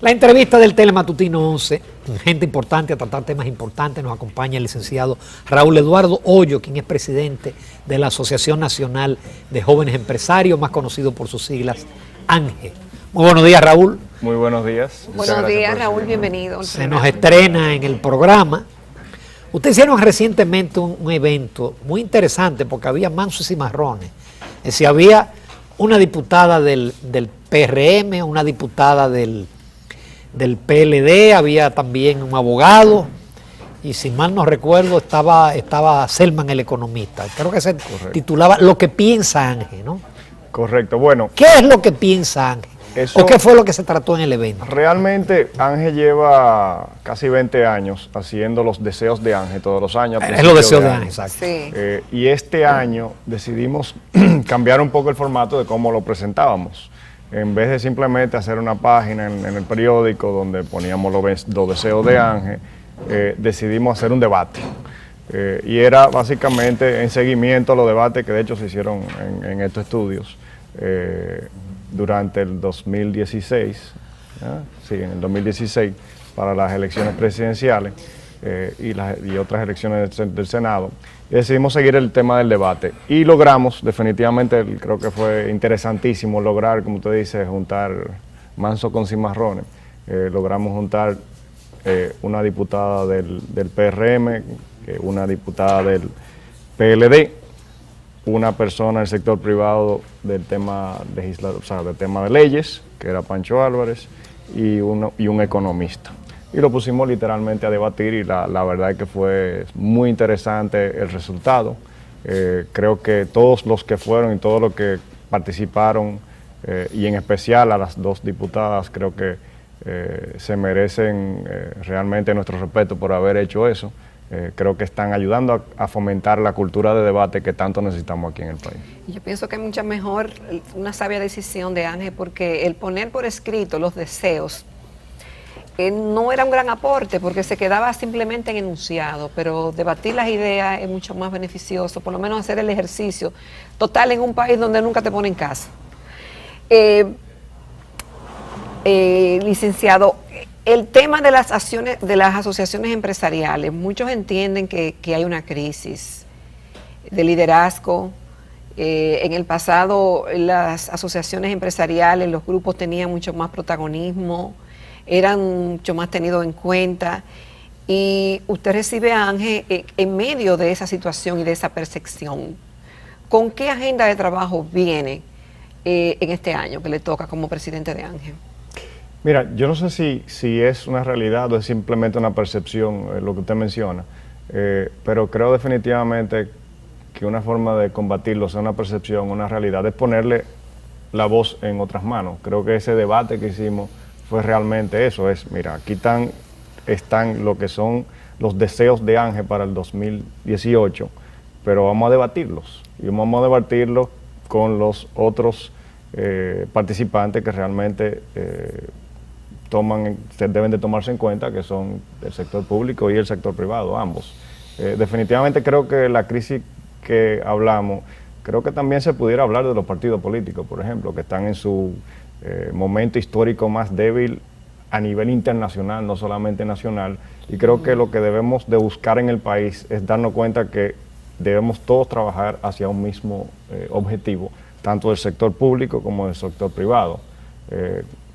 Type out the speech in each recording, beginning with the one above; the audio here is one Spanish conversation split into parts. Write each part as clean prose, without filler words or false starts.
La entrevista del Telematutino 11, gente importante a tratar temas importantes, nos acompaña el licenciado Raúl Eduardo Hoyo, quien es presidente de la Asociación Nacional de Jóvenes Empresarios, más conocido por sus siglas, ANGE. Muy buenos días, Raúl. Muy buenos días. Buenos días, Raúl, bienvenido. Se nos estrena en el programa. Ustedes hicieron recientemente un evento muy interesante porque había mansos y marrones. Es decir, había una diputada del PRM, una diputada del PLD, había también un abogado y si mal no recuerdo estaba Selman el economista. Creo que se titulaba Lo que piensa Ángel, ¿no? Correcto, bueno. ¿Qué es lo que piensa Ángel? ¿O qué fue lo que se trató en el evento? Realmente Ángel lleva casi 20 años haciendo los deseos de Ángel todos los años. Es los deseos de Ángel, exacto. Sí. Y este año decidimos cambiar un poco el formato de cómo lo presentábamos. En vez de simplemente hacer una página en el periódico donde poníamos los deseos de Ángel, decidimos hacer un debate. Y era básicamente en seguimiento a los debates que de hecho se hicieron en estos estudios durante el 2016, sí, en el 2016, para las elecciones presidenciales y otras elecciones del Senado. Y decidimos seguir el tema del debate y logramos, definitivamente, creo que fue interesantísimo lograr, como usted dice, juntar manso con cimarrones. Logramos juntar una diputada del PRM, una diputada del PLD, una persona del sector privado del tema legislativo, o sea, del tema de leyes, que era Pancho Álvarez, y un economista. Y lo pusimos literalmente a debatir y la verdad es que fue muy interesante el resultado. Creo que todos los que fueron y todos los que participaron, y en especial a las dos diputadas, creo que se merecen realmente nuestro respeto por haber hecho eso. Creo que están ayudando a fomentar la cultura de debate que tanto necesitamos aquí en el país. Yo pienso que es mucho mejor una sabia decisión de Ángel, porque el poner por escrito los deseos no era un gran aporte, porque se quedaba simplemente en enunciado, pero debatir las ideas es mucho más beneficioso, por lo menos hacer el ejercicio total en un país donde nunca te ponen casa. Licenciado, el tema de las asociaciones empresariales, muchos entienden que hay una crisis de liderazgo. En el pasado las asociaciones empresariales, los grupos tenían mucho más protagonismo, eran mucho más tenidos en cuenta, y usted recibe a Ángel en medio de esa situación y de esa percepción. ¿Con qué agenda de trabajo viene en este año que le toca como presidente de Ángel? Mira, yo no sé si es una realidad o es simplemente una percepción, lo que usted menciona, pero creo definitivamente que una forma de combatirlo, sea una percepción, una realidad, es ponerle la voz en otras manos. Creo que ese debate que hicimos fue realmente eso, mira, aquí están lo que son los deseos de Ángel para el 2018, pero vamos a debatirlos, y vamos a debatirlos con los otros participantes que realmente deben de tomarse en cuenta, que son el sector público y el sector privado, ambos. Definitivamente creo que la crisis que hablamos, creo que también se pudiera hablar de los partidos políticos, por ejemplo, que están en su momento histórico más débil a nivel internacional, no solamente nacional, y creo que lo que debemos de buscar en el país es darnos cuenta que debemos todos trabajar hacia un mismo objetivo, tanto del sector público como del sector privado.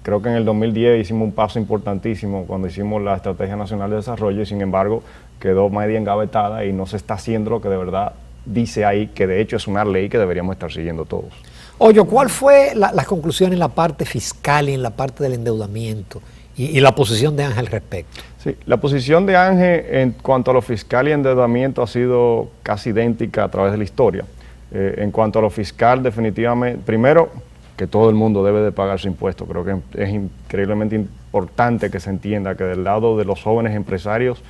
Creo que en el 2010 hicimos un paso importantísimo cuando hicimos la Estrategia Nacional de Desarrollo y sin embargo quedó media engavetada y no se está haciendo lo que de verdad dice ahí, que de hecho es una ley que deberíamos estar siguiendo todos. Oye, ¿cuál fue las conclusiones en la parte fiscal y en la parte del endeudamiento y la posición de Ángel al respecto? Sí, la posición de Ángel en cuanto a lo fiscal y endeudamiento ha sido casi idéntica a través de la historia. En cuanto a lo fiscal, definitivamente, primero, que todo el mundo debe de pagar su impuesto. Creo que es increíblemente importante que se entienda que del lado de los jóvenes empresarios,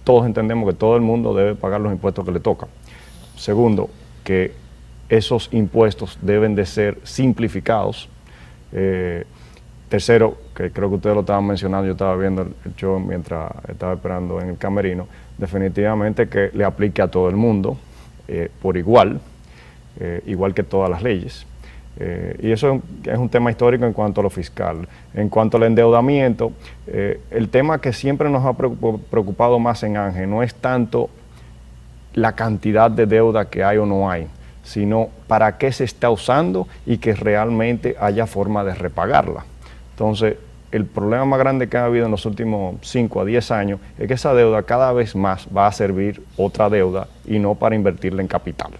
todos entendemos que todo el mundo debe pagar los impuestos que le tocan. Segundo, que esos impuestos deben de ser simplificados. Tercero, que creo que ustedes lo estaban mencionando, yo estaba viendo el show mientras estaba esperando en el camerino, definitivamente que le aplique a todo el mundo por igual, igual que todas las leyes. Y eso es un tema histórico en cuanto a lo fiscal. En cuanto al endeudamiento, el tema que siempre nos ha preocupado más en ANGE no es tanto la cantidad de deuda que hay o no hay, sino para qué se está usando y que realmente haya forma de repagarla. Entonces, el problema más grande que ha habido en los últimos 5 a 10 años es que esa deuda cada vez más va a servir otra deuda y no para invertirla en capital.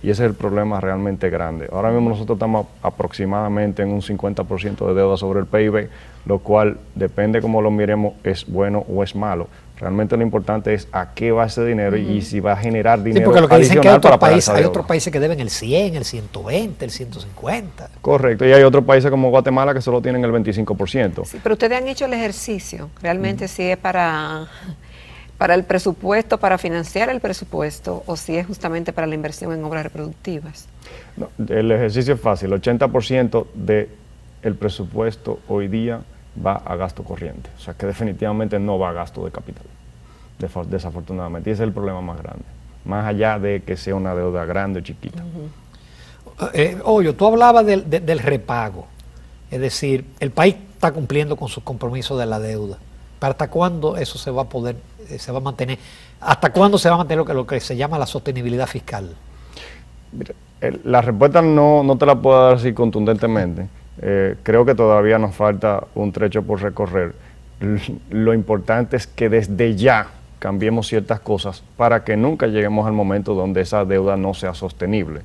Y ese es el problema realmente grande. Ahora mismo nosotros estamos aproximadamente en un 50% de deuda sobre el PIB, lo cual, depende cómo lo miremos, es bueno o es malo. Realmente lo importante es a qué va ese dinero y si va a generar dinero. Sí, porque lo que dicen que hay otros deuda. países que deben el 100, el 120, el 150. Correcto, y hay otros países como Guatemala que solo tienen el 25%. Sí, pero ustedes han hecho el ejercicio, realmente si es para el presupuesto, para financiar el presupuesto, o si es justamente para la inversión en obras reproductivas. No, el ejercicio es fácil, el 80% del presupuesto hoy día va a gasto corriente, o sea que definitivamente no va a gasto de capital, desafortunadamente, y ese es el problema más grande, más allá de que sea una deuda grande o chiquita. Oye, tú hablabas del repago, es decir, el país está cumpliendo con sus compromisos de la deuda. ¿Hasta cuándo eso se va a poder, se va a mantener? ¿Hasta cuándo se va a mantener lo que se llama la sostenibilidad fiscal? Mira, la respuesta no te la puedo dar así contundentemente. Creo que todavía nos falta un trecho por recorrer. Lo importante es que desde ya cambiemos ciertas cosas para que nunca lleguemos al momento donde esa deuda no sea sostenible.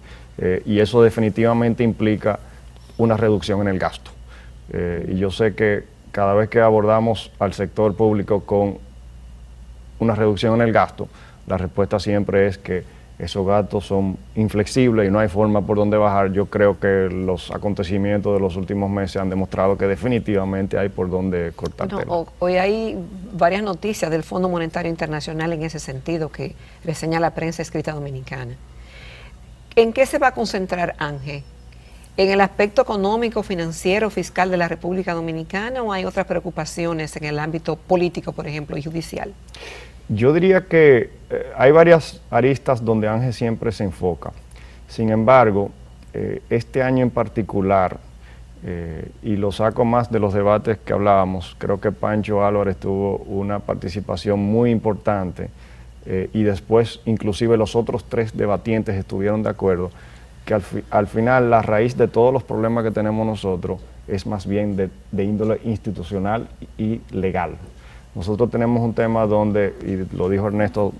Y eso definitivamente implica una reducción en el gasto. Y yo sé que cada vez que abordamos al sector público con una reducción en el gasto, la respuesta siempre es que esos gastos son inflexibles y no hay forma por donde bajar. Yo creo que los acontecimientos de los últimos meses han demostrado que definitivamente hay por donde cortar tela. Hoy hay varias noticias del Fondo Monetario Internacional en ese sentido que reseña la prensa escrita dominicana. ¿En qué se va a concentrar ANGE? ¿En el aspecto económico, financiero, fiscal de la República Dominicana o hay otras preocupaciones en el ámbito político, por ejemplo, y judicial? Yo diría que hay varias aristas donde ANGE siempre se enfoca. Sin embargo, este año en particular, y lo saco más de los debates que hablábamos, creo que Pancho Álvarez tuvo una participación muy importante y después inclusive los otros 3 debatientes estuvieron de acuerdo que al final la raíz de todos los problemas que tenemos nosotros es más bien de índole institucional y legal. Nosotros tenemos un tema donde, y lo dijo Ernesto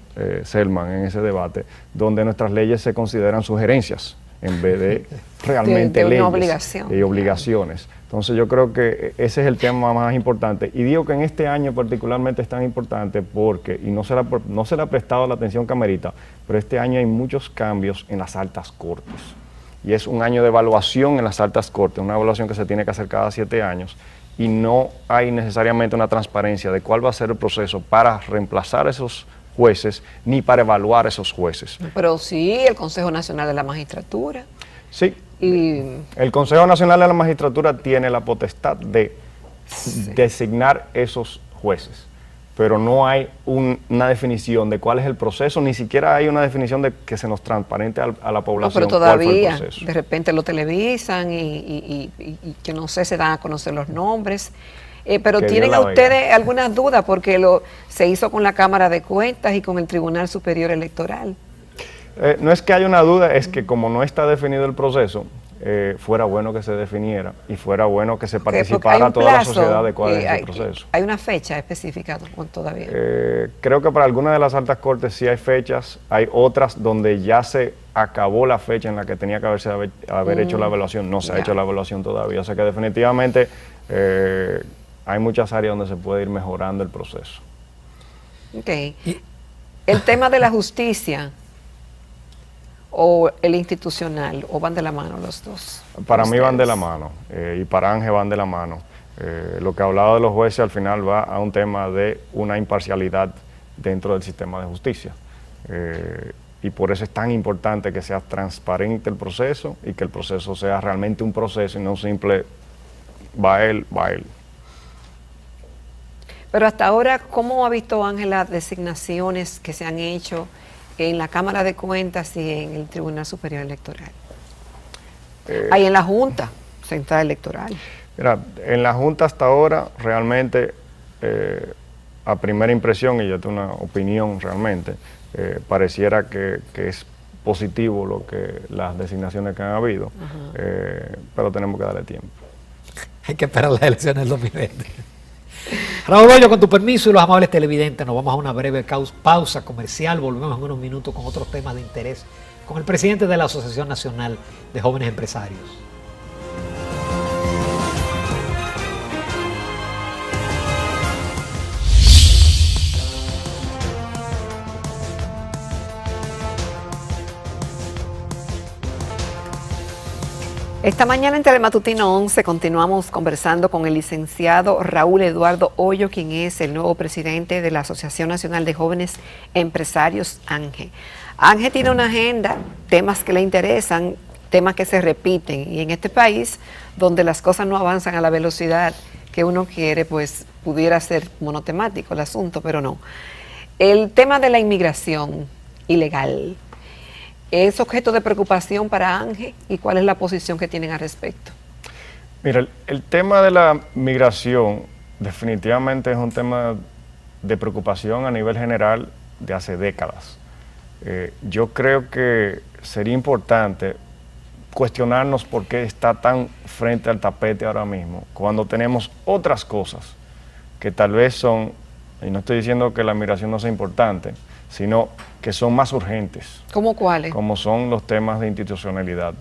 Selman en ese debate, donde nuestras leyes se consideran sugerencias en vez de realmente leyes y obligaciones. Entonces yo creo que ese es el tema más importante. Y digo que en este año particularmente es tan importante porque, y no se le ha prestado la atención que amerita, pero este año hay muchos cambios en las altas cortes. Y es un año de evaluación en las altas cortes, una evaluación que se tiene que hacer cada 7 años. Y no hay necesariamente una transparencia de cuál va a ser el proceso para reemplazar a esos jueces ni para evaluar a esos jueces. Pero sí, el Consejo Nacional de la Magistratura. Sí, el Consejo Nacional de la Magistratura tiene la potestad de designar esos jueces, pero no hay una definición de cuál es el proceso, ni siquiera hay una definición de que se nos transparente a la población. No, pero todavía, cuál fue el proceso. De repente lo televisan y que no sé, se dan a conocer los nombres. Pero ¿tienen a ustedes algunas dudas? Porque se hizo con la Cámara de Cuentas y con el Tribunal Superior Electoral. No es que haya una duda, es que como no está definido el proceso, fuera bueno que se definiera y fuera bueno que se participara toda la sociedad de cuál es el proceso. ¿Hay una fecha específica todavía? Creo que para algunas de las altas cortes sí hay fechas, hay otras donde ya se acabó la fecha en la que tenía que haber hecho la evaluación, no se ha hecho la evaluación todavía, o sea que definitivamente hay muchas áreas donde se puede ir mejorando el proceso. Ok. El tema de la justicia o el institucional, o van de la mano los dos? Para mí van de la mano y para ANGE van de la mano. Lo que hablaba de los jueces al final va a un tema de una imparcialidad dentro del sistema de justicia. Y por eso es tan importante que sea transparente el proceso y que el proceso sea realmente un proceso y no un simple va él. Pero hasta ahora, ¿cómo ha visto Ángel las designaciones que se han hecho en la Cámara de Cuentas y en el Tribunal Superior Electoral? Ahí en la Junta Central Electoral. Mira, en la Junta hasta ahora realmente, a primera impresión, y yo tengo una opinión realmente, pareciera que es positivo las designaciones que han habido, pero tenemos que darle tiempo. Hay que esperar las elecciones del 2020. Raúl Hoyo, con tu permiso y los amables televidentes, nos vamos a una breve pausa comercial. Volvemos en unos minutos con otros temas de interés con el presidente de la Asociación Nacional de Jóvenes Empresarios. Esta mañana en Telematutino 11 continuamos conversando con el licenciado Raúl Eduardo Hoyo, quien es el nuevo presidente de la Asociación Nacional de Jóvenes Empresarios, ANGE. ANGE tiene una agenda, temas que le interesan, temas que se repiten, y en este país, donde las cosas no avanzan a la velocidad que uno quiere, pues pudiera ser monotemático el asunto, pero no. El tema de la inmigración ilegal ¿es objeto de preocupación para ANGE y cuál es la posición que tienen al respecto? Mira, el tema de la migración definitivamente es un tema de preocupación a nivel general de hace décadas. Yo creo que sería importante cuestionarnos por qué está tan frente al tapete ahora mismo, cuando tenemos otras cosas que tal vez son, y no estoy diciendo que la migración no sea importante, sino que son más urgentes. ¿Cómo cuáles? Como son los temas de institucionalidad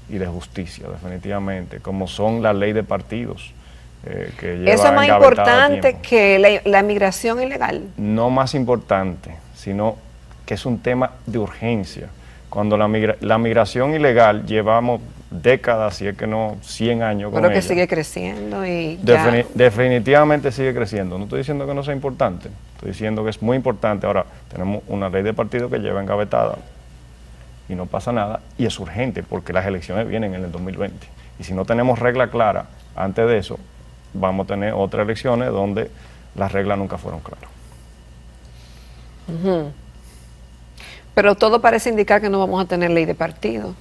y de justicia, definitivamente, como son la ley de partidos, que lleva ¿eso es más engavetada importante tiempo. que la migración ilegal? No más importante, sino que es un tema de urgencia. Cuando la migración ilegal llevamos décadas, si es que no 100 años con Pero que ella. sigue creciendo y ya. Definitivamente sigue creciendo. No estoy diciendo que no sea importante, estoy diciendo que es muy importante. Ahora, tenemos una ley de partido que lleva engavetada y no pasa nada, y es urgente porque las elecciones vienen en el 2020. Y si no tenemos regla clara antes de eso, vamos a tener otras elecciones donde las reglas nunca fueron claras. Pero todo parece indicar que no vamos a tener ley de partido.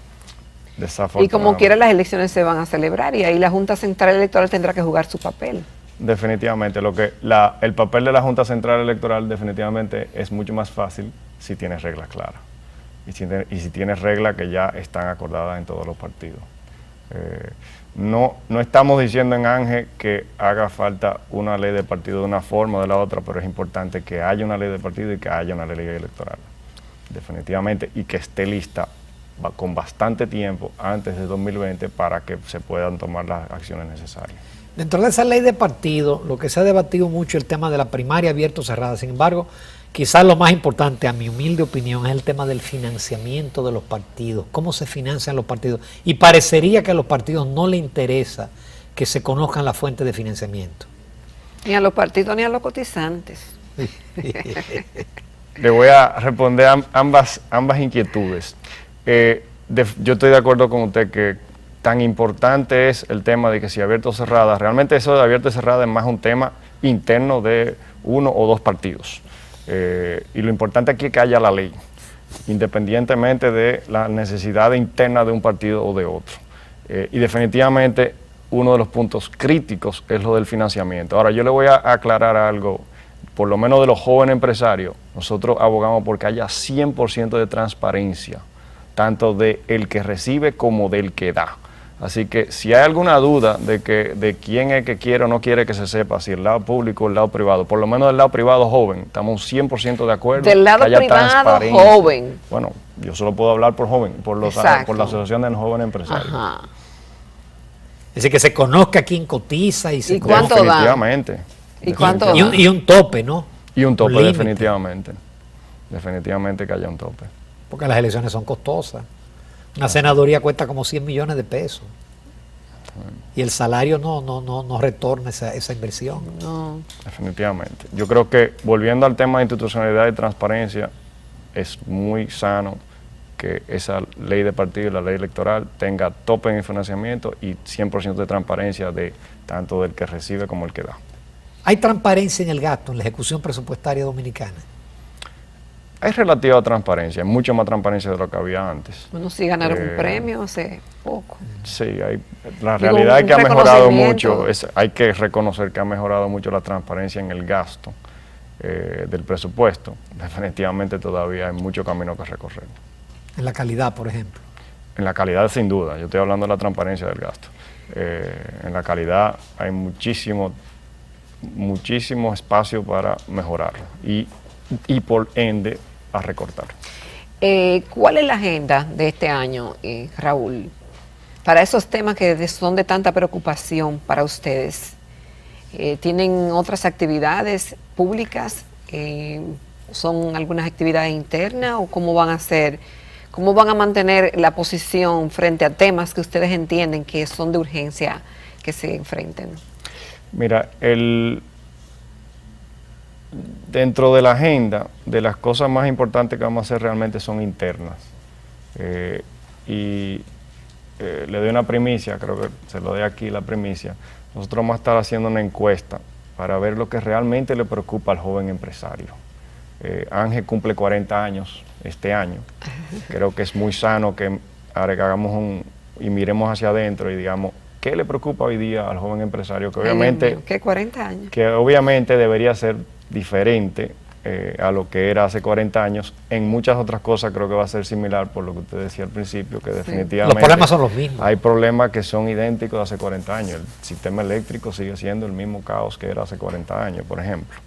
Y como quiera las elecciones se van a celebrar y ahí la Junta Central Electoral tendrá que jugar su papel. Definitivamente, el papel de la Junta Central Electoral definitivamente es mucho más fácil si tienes reglas claras y si tienes reglas que ya están acordadas en todos los partidos. No estamos diciendo en ANGE que haga falta una ley de partido de una forma o de la otra, pero es importante que haya una ley de partido y que haya una ley electoral, definitivamente, y que esté lista con bastante tiempo antes de 2020 para que se puedan tomar las acciones necesarias. Dentro de esa ley de partido, lo que se ha debatido mucho es el tema de la primaria abierta o cerrada. Sin embargo, quizás lo más importante, a mi humilde opinión, es el tema del financiamiento de los partidos. ¿Cómo se financian los partidos? Y parecería que a los partidos no les interesa que se conozcan las fuentes de financiamiento. Ni a los partidos ni a los cotizantes. Le voy a responder a ambas inquietudes. Yo estoy de acuerdo con usted que tan importante es el tema de que si abierto o cerrada, realmente eso de abierto y cerrada es más un tema interno de uno o dos partidos. Y lo importante aquí es que haya la ley, independientemente de la necesidad interna de un partido o de otro. Y definitivamente uno de los puntos críticos es lo del financiamiento. Ahora, yo le voy a aclarar algo, por lo menos de los jóvenes empresarios. Nosotros abogamos porque haya 100% de transparencia, tanto del que recibe como del que da. Así que si hay alguna duda de quién es que quiere o no quiere que se sepa, si el lado público o el lado privado, por lo menos del lado privado joven, estamos 100% de acuerdo. Del lado que haya privado joven. Bueno, yo solo puedo hablar por joven, por la Asociación de los Jóvenes Empresarios. Ajá. Es decir, que se conozca quién cotiza y se ¿Y cuánto da? Definitivamente. ¿Y cuánto da? y un tope, ¿no? Y un tope, Un límite. definitivamente. Definitivamente que haya un tope. Porque las elecciones son costosas. Una senaduría cuesta como 100 millones de pesos. Y el salario no retorna esa inversión. No. Definitivamente. Yo creo que, volviendo al tema de institucionalidad y transparencia, es muy sano que esa ley de partido y la ley electoral tenga tope en el financiamiento y 100% de transparencia tanto del que recibe como el que da. ¿Hay transparencia en el gasto, en la ejecución presupuestaria dominicana? hay relativa transparencia, hay mucha más transparencia de lo que había antes. Bueno, sí ganaron un premio hace poco. Sí, la realidad es que ha mejorado mucho, hay que reconocer que ha mejorado mucho la transparencia en el gasto del presupuesto. Definitivamente todavía hay mucho camino que recorrer. En la calidad, por ejemplo. En la calidad, sin duda, yo estoy hablando de la transparencia del gasto. En la calidad hay muchísimo espacio para mejorarlo y por ende a recortar. ¿Cuál es la agenda de este año, Raúl, para esos temas que son de tanta preocupación para ustedes? ¿Tienen otras actividades públicas? ¿Son algunas actividades internas o cómo van a hacer? ¿Cómo van a mantener la posición frente a temas que ustedes entienden que son de urgencia que se enfrenten? Mira, dentro de la agenda, de las cosas más importantes que vamos a hacer realmente son internas. Le doy una primicia, creo que se lo doy aquí la primicia. Nosotros vamos a estar haciendo una encuesta para ver lo que realmente le preocupa al joven empresario. Ángel cumple 40 años este año. Creo que es muy sano que hagamos y miremos hacia adentro y digamos, ¿qué le preocupa hoy día al joven empresario? Que obviamente, ¿qué 40 años? Que obviamente debería ser diferente a lo que era hace 40 años. En muchas otras cosas creo que va a ser similar, por lo que usted decía al principio, que definitivamente los problemas son los mismos. Hay problemas que son idénticos de hace 40 años. El sistema eléctrico sigue siendo el mismo caos que era hace 40 años, por ejemplo.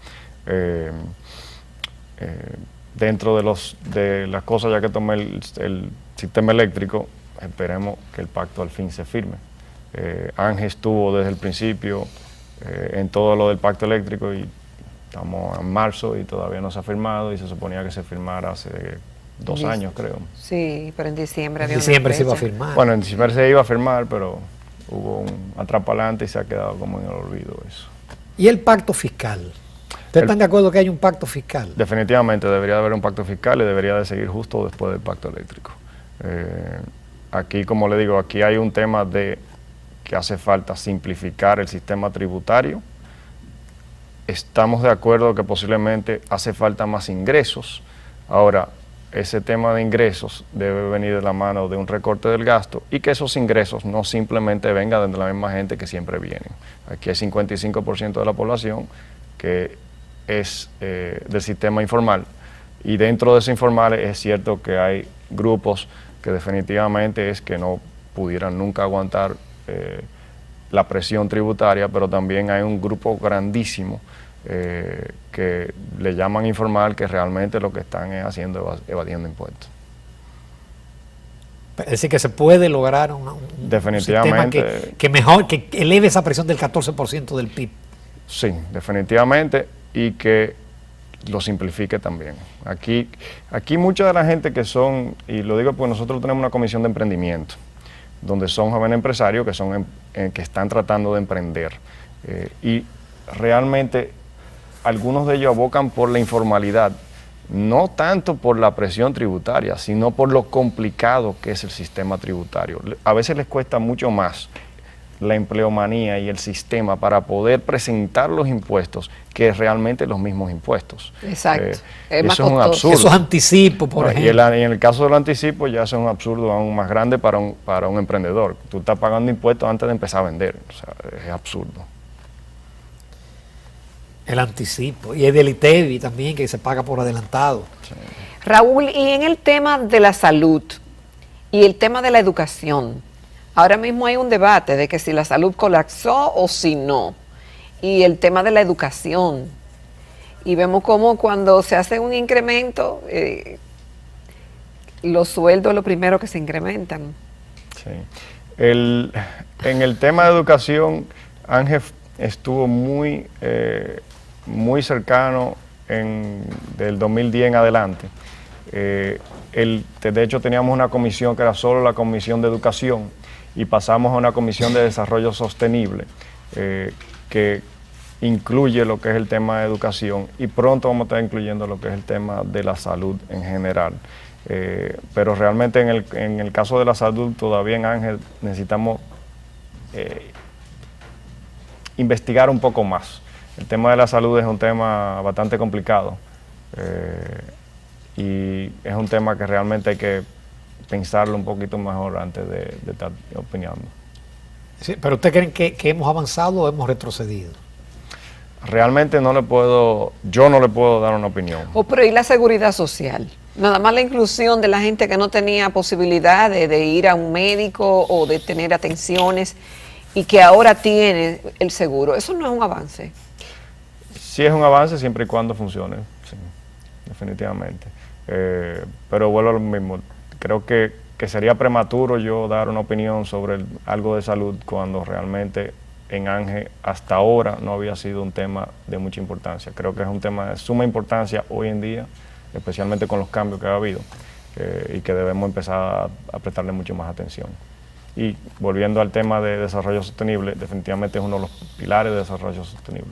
Dentro de las cosas, ya que tomé el sistema eléctrico, esperemos que el pacto al fin se firme. Ángel estuvo desde el principio en todo lo del pacto eléctrico y estamos en marzo y todavía no se ha firmado y se suponía que se firmara hace 2 años, creo. Sí, pero en diciembre había En diciembre se iba a firmar. Bueno, en diciembre se iba a firmar, pero hubo un atrapalante y se ha quedado como en el olvido eso. ¿Y el pacto fiscal? ¿Ustedes están de acuerdo que hay un pacto fiscal? Definitivamente debería de haber un pacto fiscal y debería de seguir justo después del pacto eléctrico. Aquí, como le digo, aquí hay un tema de que hace falta simplificar el sistema tributario. Estamos de acuerdo que posiblemente hace falta más ingresos. Ahora, ese tema de ingresos debe venir de la mano de un recorte del gasto y que esos ingresos no simplemente vengan de la misma gente que siempre vienen. Aquí hay 55% de la población que es del sistema informal y dentro de ese informal es cierto que hay grupos que definitivamente es que no pudieran nunca aguantar la presión tributaria, pero también hay un grupo grandísimo que le llaman informal, que realmente lo que están es haciendo evadiendo impuestos. Es decir, que se puede lograr un definitivamente, sistema que eleve esa presión del 14% del PIB. Sí, definitivamente, y que lo simplifique también. Aquí mucha de la gente que son, y lo digo porque nosotros tenemos una comisión de emprendimiento, donde son jóvenes empresarios que están tratando de emprender. Y realmente algunos de ellos abocan por la informalidad, no tanto por la presión tributaria, sino por lo complicado que es el sistema tributario. A veces les cuesta mucho más la empleomanía y el sistema para poder presentar los impuestos que realmente los mismos impuestos. Exacto. Eso es un absurdo. Esos anticipos, por ejemplo. Y en el caso del anticipo ya es un absurdo aún más grande para un emprendedor. Tú estás pagando impuestos antes de empezar a vender. O sea, es absurdo. El anticipo. Y el del ITEVI también, que se paga por adelantado. Sí. Raúl, y en el tema de la salud y el tema de la educación, ahora mismo hay un debate de que si la salud colapsó o si no. Y el tema de la educación. Y vemos cómo cuando se hace un incremento, los sueldos es lo primero que se incrementan. Sí. En el tema de educación, Ángel estuvo muy cercano del 2010 en adelante. De hecho, teníamos una comisión que era solo la comisión de educación y pasamos a una comisión de desarrollo sostenible que incluye lo que es el tema de educación y pronto vamos a estar incluyendo lo que es el tema de la salud en general. Pero realmente en el caso de la salud todavía en Ángel necesitamos investigar un poco más. El tema de la salud es un tema bastante complicado y es un tema que realmente hay que pensarlo un poquito mejor antes de estar opinando. Sí, pero ¿usted creen que hemos avanzado o hemos retrocedido? Realmente yo no le puedo dar una opinión. Pero ¿y la seguridad social? Nada más la inclusión de la gente que no tenía posibilidad de ir a un médico o de tener atenciones y que ahora tiene el seguro. ¿Eso no es un avance? Sí es un avance siempre y cuando funcione, sí, definitivamente. Pero vuelvo a lo mismo. Creo que sería prematuro yo dar una opinión sobre algo de salud cuando realmente en ANGE hasta ahora no había sido un tema de mucha importancia. Creo que es un tema de suma importancia hoy en día, especialmente con los cambios que ha habido, y que debemos empezar a prestarle mucho más atención. Y volviendo al tema de desarrollo sostenible, definitivamente es uno de los pilares de desarrollo sostenible.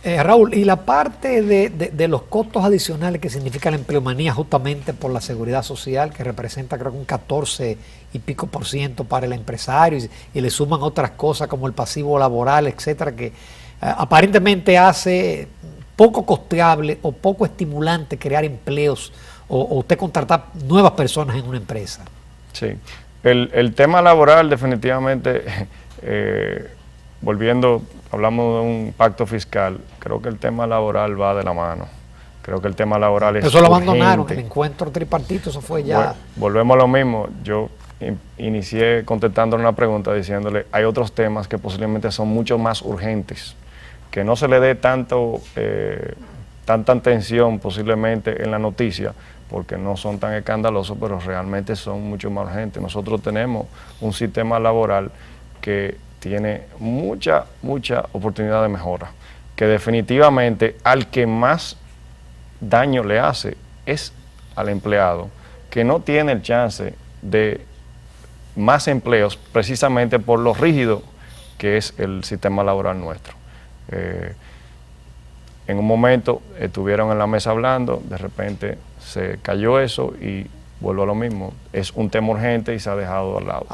Raúl, y la parte de los costos adicionales que significa la empleomanía justamente por la seguridad social, que representa creo que un 14 y pico % para el empresario, y le suman otras cosas como el pasivo laboral, etcétera, que aparentemente hace poco costeable o poco estimulante crear empleos o usted contratar nuevas personas en una empresa. Sí, el tema laboral definitivamente, volviendo, hablamos de un pacto fiscal, creo que el tema laboral va de la mano. Creo que el tema laboral es eso lo urgente. abandonaron, el encuentro tripartito, eso fue ya. Volvemos a lo mismo. Yo inicié contestándole una pregunta diciéndole, hay otros temas que posiblemente son mucho más urgentes, que no se le dé tanta atención posiblemente en la noticia, porque no son tan escandalosos, pero realmente son mucho más urgentes. Nosotros tenemos un sistema laboral que tiene mucha oportunidad de mejora, que definitivamente al que más daño le hace es al empleado, que no tiene el chance de más empleos precisamente por lo rígido que es el sistema laboral nuestro. En un momento estuvieron en la mesa hablando, de repente se cayó eso y vuelvo a lo mismo, es un tema urgente y se ha dejado al lado.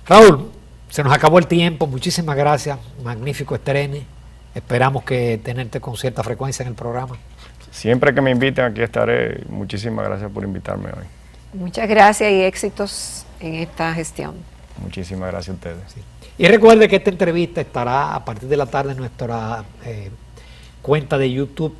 Raúl, se nos acabó el tiempo, muchísimas gracias, magnífico estrene, esperamos que tenerte con cierta frecuencia en el programa. Siempre que me inviten aquí estaré, muchísimas gracias por invitarme hoy. Muchas gracias y éxitos en esta gestión. Muchísimas gracias a ustedes. Sí. Y recuerde que esta entrevista estará a partir de la tarde en nuestra cuenta de YouTube,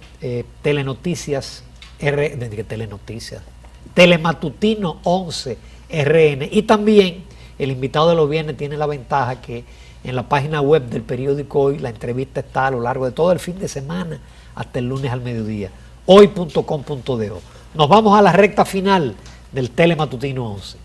Telematutino 11 RN, y también el invitado de los viernes tiene la ventaja que en la página web del periódico Hoy la entrevista está a lo largo de todo el fin de semana hasta el lunes al mediodía, hoy.com.do. Nos vamos a la recta final del Telematutino 11.